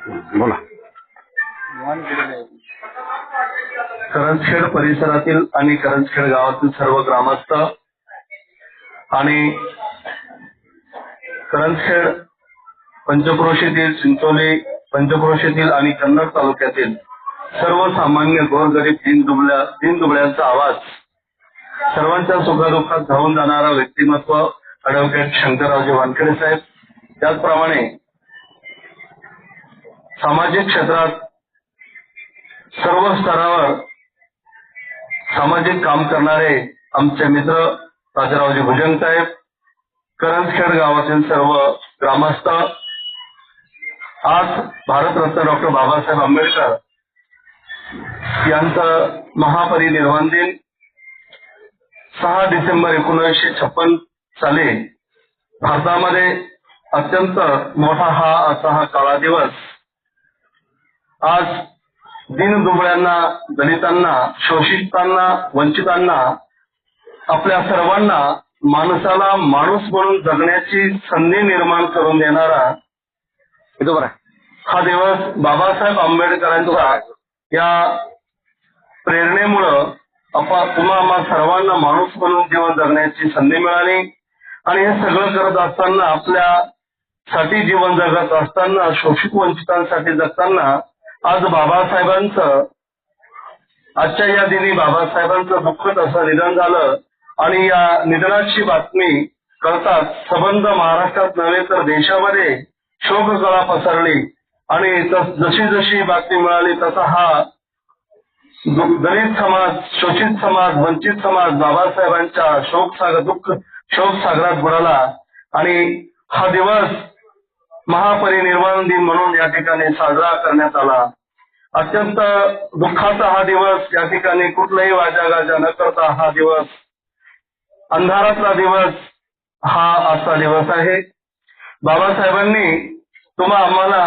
बोला. करंजखेड परिसरातील आणि करंजखेड गावातील सर्व ग्रामस्थ आणि करंजखेड पंचक्रोशीतील, चिंचोली पंचक्रोशीतील आणि कन्नड तालुक्यातील सर्वसामान्य गोरगरीब दीनदुबळ्यांचा आवाज, सर्वांच्या सुखदुःखात धावून जाणारा व्यक्तिमत्व ॲडव्होकेट शंकररावजी वानखेडे साहेब. त्याचप्रमाणे सामाजिक क्षेत्रात सर्व स्तरावर सामाजिक काम करणारे आमचे मित्र राजारावजी भुजंग साहेब, करंजखेड गावातील सर्व ग्रामस्थ. आज भारतरत्न डॉक्टर बाबासाहेब आंबेडकर यांचं महापरिनिर्वाण दिन 6 डिसेंबर 1956 साली भारतामध्ये अत्यंत मोठा असा काळा दिवस. आज दीनदुबळ्यांना, दलितांना, शोषितांना, वंचितांना, आपल्या सर्वांना माणसाला माणूस म्हणून जगण्याची संधी निर्माण करून देणारा हा दिवस बाबासाहेब आंबेडकरांच्या या प्रेरणेमुळं तुम्हा आम्हा सर्वांना माणूस म्हणून जीवन जगण्याची संधी मिळाली. आणि हे सगळं करत असताना, आपल्यासाठी जीवन जगत असताना, शोषित वंचितांसाठी जगताना आज बाबासाहेबांचं, आजच्या या दिनी बाबासाहेबांचं दुःखद असं निधन झालं. आणि या निधनाची बातमी कळताच सबंध महाराष्ट्रात नव्हे तर देशामध्ये शोककळा पसरली. आणि जशी जशी बातमी मिळाली तसा हा दलित समाज, शोषित समाज, वंचित समाज बाबासाहेबांच्या शोकसागरात बुडाला. आणि हा दिवस महापरिनिर्वाण दिन म्हणून या ठिकाणी साजरा करण्यात आला. अत्यंत दुःखाचा हा दिवस. या ठिकाणी कुठलाही वाजागाजा न करता हा दिवस, अंधारातला दिवस हा असा दिवस आहे. बाबासाहेबांनी तुम्हा आम्हाला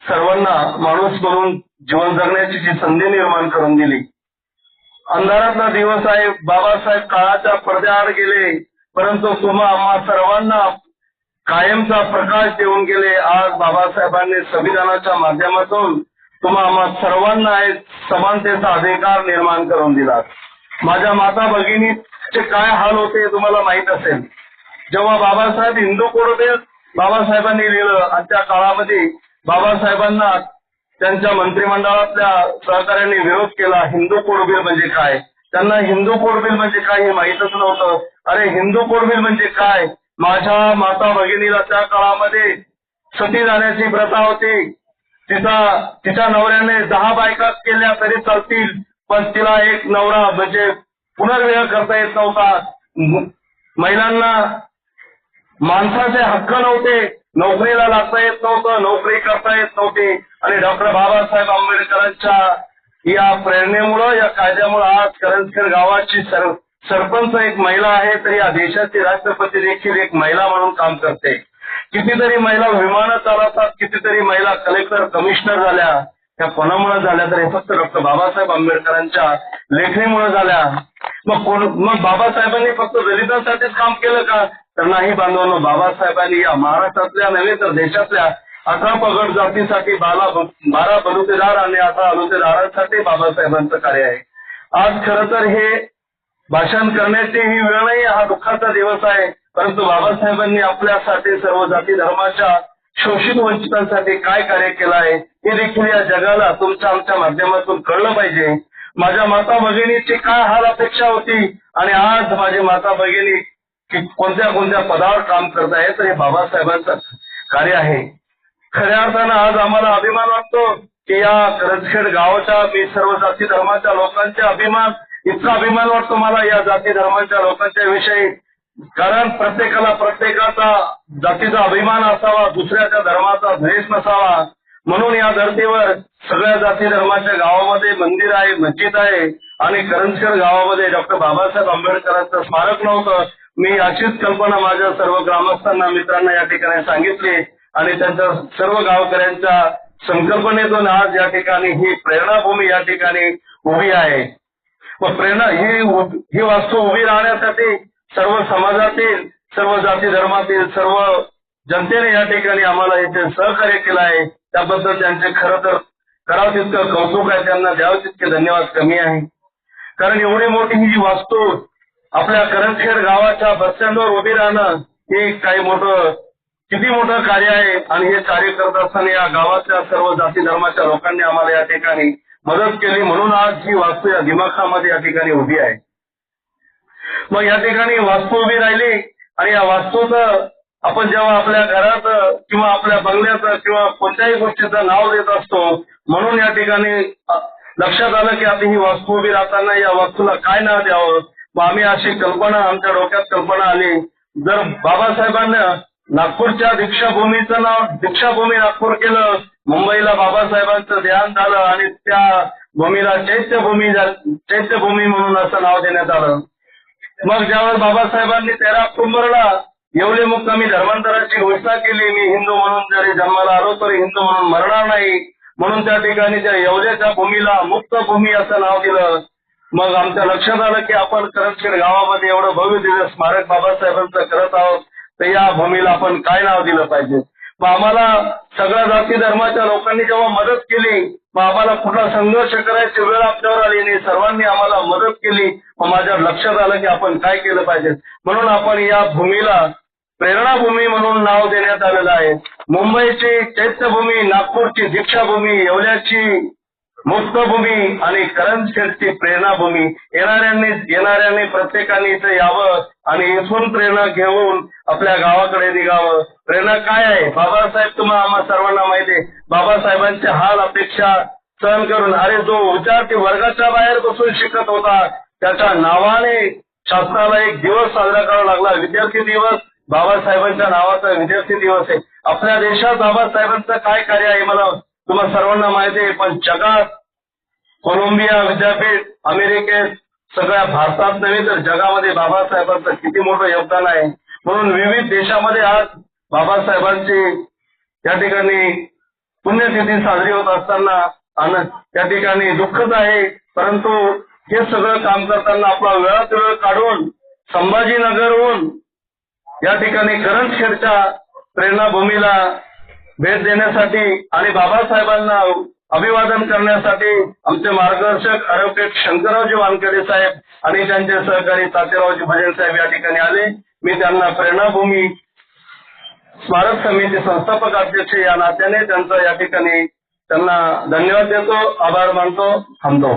सर्वांना माणूस म्हणून जीवन जगण्याची जी संधी निर्माण करून दिली. अंधारातला दिवस आहे. बाबासाहेब काळाच्या पडद्याआड गेले, परंतु तुम्हा आम्हा सर्वांना कायमचा प्रकाश देऊन गेले. आज बाबासाहेबांनी संविधानाच्या माध्यमातून तुम्हा आम्हा सर्वांना एक समानतेचा अधिकार निर्माण करून दिला. माझ्या माता भगिनीचे काय हाल होते तुम्हाला माहित असेल. जेव्हा बाबासाहेब हिंदू कोड बिल बाबासाहेबांनी लिहिलं आणि त्या काळामध्ये बाबासाहेबांना त्यांच्या मंत्रिमंडळातल्या सहकाऱ्यांनी विरोध केला. हिंदू कोड बिल म्हणजे काय, त्यांना हिंदू कोड बिल म्हणजे काय हे माहीतच नव्हतं. अरे हिंदू कोड बिल म्हणजे काय. माझ्या माता भगिनीला त्या काळामध्ये सती जाण्याची प्रथा होती. तिच्या नवऱ्याने 10 बायका केल्या तरी चालतील, पण तिला एक नवरा म्हणजे पुनर्विवाह करता येत नव्हता. महिलांना माणसाचे हक्क नव्हते, नोकरीला लागता येत नव्हतं, नोकरी करता येत नव्हती. आणि डॉक्टर बाबासाहेब आंबेडकरांच्या या प्रेरणेमुळं, या कायद्यामुळे आज करंजखेड गावाची सरपंच एक महिला आहे, तर या देशाची राष्ट्रपती देखील एक महिला म्हणून काम करते. कितीतरी महिला विमानं चालवतात, कितीतरी महिला कलेक्टर, कमिशनर झाल्या. त्या कोणामुळे झाल्या तर हे फक्त डॉक्टर बाबासाहेब आंबेडकरांच्या लेखणीमुळे झाल्या. मग बाबासाहेबांनी फक्त दलितांसाठीच काम केलं का, तर नाही बांधवांनो. बाबासाहेबांनी या महाराष्ट्रातल्या नव्हे तर देशातल्या 18 पगड जातीसाठी 12 बलुतेदार आणि 18 बलुतेदारांसाठी बाबासाहेबांचं कार्य आहे. आज खरं तर हे भाषण करण्याची ही वेळ नाही, हा दुःखाचा दिवस आहे. परंतु बाबासाहेबांनी आपल्यासाठी सर्व जाती धर्माच्या शोषित वंचितांसाठी काय कार्य केलं आहे हे देखील या जगाला तुमच्या आमच्या माध्यमातून कळलं पाहिजे. माझ्या माता भगिनीची काय हाल अपेक्षा होती आणि आज माझी माता भगिनी कोणत्या कोणत्या पदावर काम करत आहे, तर हे बाबासाहेबांचं कार्य आहे. खऱ्या अर्थानं आज आम्हाला अभिमान वाटतो की या करंजखेड गावाच्या, मी सर्व जाती धर्माच्या लोकांचा अभिमान, इतका अभिमान वाटतो मला या जाती धर्माच्या लोकांच्या विषयी. कारण प्रत्येकाला प्रत्येकाचा जातीचा अभिमान असावा, दुसऱ्याच्या धर्माचा द्वेष नसावा. म्हणून या धर्तीवर सगळ्या जाती धर्माच्या गावामध्ये मंदिर आहे, मस्जिद आहे. आणि करंजखेड गावामध्ये डॉक्टर बाबासाहेब आंबेडकरांचं स्मारक नव्हतं. मी अशीच कल्पना माझ्या सर्व ग्रामस्थांना, मित्रांना या ठिकाणी सांगितली आणि त्यांच्या सर्व गावकऱ्यांच्या संकल्पनेतून आज या ठिकाणी ही प्रेरणाभूमी या ठिकाणी उभी आहे. व प्रेरणा ही वास्तू उभी राहण्यासाठी सर्व समाजातील, सर्व जाती धर्मातील सर्व जनतेने या ठिकाणी आम्हाला इथे सहकार्य केलं आहे. त्याबद्दल त्यांचे खरं तर करावं तितकं कौतुक आहे, त्यांना द्यावं तितके धन्यवाद कमी आहे. कारण एवढी मोठी ही वास्तू आपल्या करंजखेड गावाच्या बस स्टँडवर उभी राहणं हे काही किती मोठं कार्य आहे. आणि हे कार्य करत असताना या गावातल्या सर्व जाती धर्माच्या लोकांनी आम्हाला या ठिकाणी मदत केली, म्हणून आज ही वास्तू या दिमाखामध्ये या ठिकाणी उभी आहे. मग या ठिकाणी वास्तू उभी राहिली आणि या वास्तूचं आपण जेव्हा आपल्या घरात किंवा आपल्या बंगल्याचं किंवा कोणत्याही गोष्टीचं नाव देत असतो, म्हणून या ठिकाणी लक्षात आलं की आता ही वास्तू उभी राहताना या वास्तूला काय नाव द्यावं. मग आम्ही अशी कल्पना, आमच्या डोक्यात कल्पना आली, जर बाबासाहेबांना नागपूरच्या दीक्षाभूमीचं नाव दीक्षाभूमी नागपूर केलं, मुंबईला बाबासाहेबांचं ध्यान झालं आणि त्या भूमीला चैत्यभूमी म्हणून असं नाव देण्यात आलं. मग ज्यावेळेस बाबासाहेबांनी 13 ऑक्टोबरला येवले मुक्कामी धर्मांतराची घोषणा केली, मी हिंदू म्हणून जरी जन्माला आलो तरी हिंदू म्हणून मरणार नाही, म्हणून त्या ठिकाणी त्या येवल्याच्या भूमीला मुक्त भूमी असं नाव दिलं. मग आमच्या लक्षात आलं की आपण करंजखेड गावामध्ये एवढं भव्य दिव्य स्मारक बाबासाहेबांचं करत आहोत, तर या भूमीला आपण काय नाव दिलं पाहिजे. मग आम्हाला सगळ्या जाती धर्माच्या लोकांनी जेव्हा मदत केली, मग आम्हाला कुठला संघर्ष करायची वेळ आपल्यावर आली नाही, सर्वांनी आम्हाला मदत केली. मग माझ्या लक्षात आलं की आपण काय केलं पाहिजे, म्हणून आपण या भूमीला प्रेरणाभूमी म्हणून नाव देण्यात आलेलं आहे. मुंबईची चैत्यभूमी, नागपूरची दीक्षाभूमी, येवल्याची मुक्तभूमी आणि करंजखेडची प्रेरणाभूमी. येणाऱ्यांनी प्रत्येकाने इथे यावं आणि इथून प्रेरणा घेऊन आपल्या गावाकडे निघावं. प्रेरणा काय आहे? बाबासाहेब, तुम्हाला आम्हा सर्वांना माहिती आहे, बाबासाहेबांचे हाल अपेक्षा सहन करून, अरे जो विद्यार्थी वर्गाच्या बाहेर बसून शिकत होता त्याच्या नावाने शासनाला एक दिवस साजरा करावा लागला, विद्यार्थी दिवस. बाबासाहेबांच्या नावाचा विद्यार्थी दिवस आहे. आपल्या देशात बाबासाहेबांचं काय कार्य आहे मला तुम्हाला सर्वांना माहिती आहे, पण जगात कोलंबिया विद्यापीठ, अमेरिकेत, सगळ्या भारतात नव्हे तर जगामध्ये बाबासाहेबांचं किती मोठं योगदान आहे. म्हणून विविध देशामध्ये आज बाबासाहेबांची या ठिकाणी पुण्यतिथी साजरी होत असताना त्या ठिकाणी दुःखच आहे. परंतु हे सगळं काम करताना आपला वेळात वेळ काढून संभाजीनगरहून या ठिकाणी करंजखेडच्या प्रेरणाभूमीला भेट देण्यासाठी आणि बाबासाहेबांना अभिवादन करण्यासाठी आमचे मार्गदर्शक ॲडव्होकेट शंकररावजी वानखेडे साहेब आणि त्यांचे सहकारी तात्यारावजी भजन साहेब या ठिकाणी आले. मी त्यांना प्रेरणाभूमी स्मारक समिती संस्थापक अध्यक्ष या नात्याने त्यांचा या ठिकाणी त्यांना धन्यवाद देतो, आभार मानतो, थांबतो.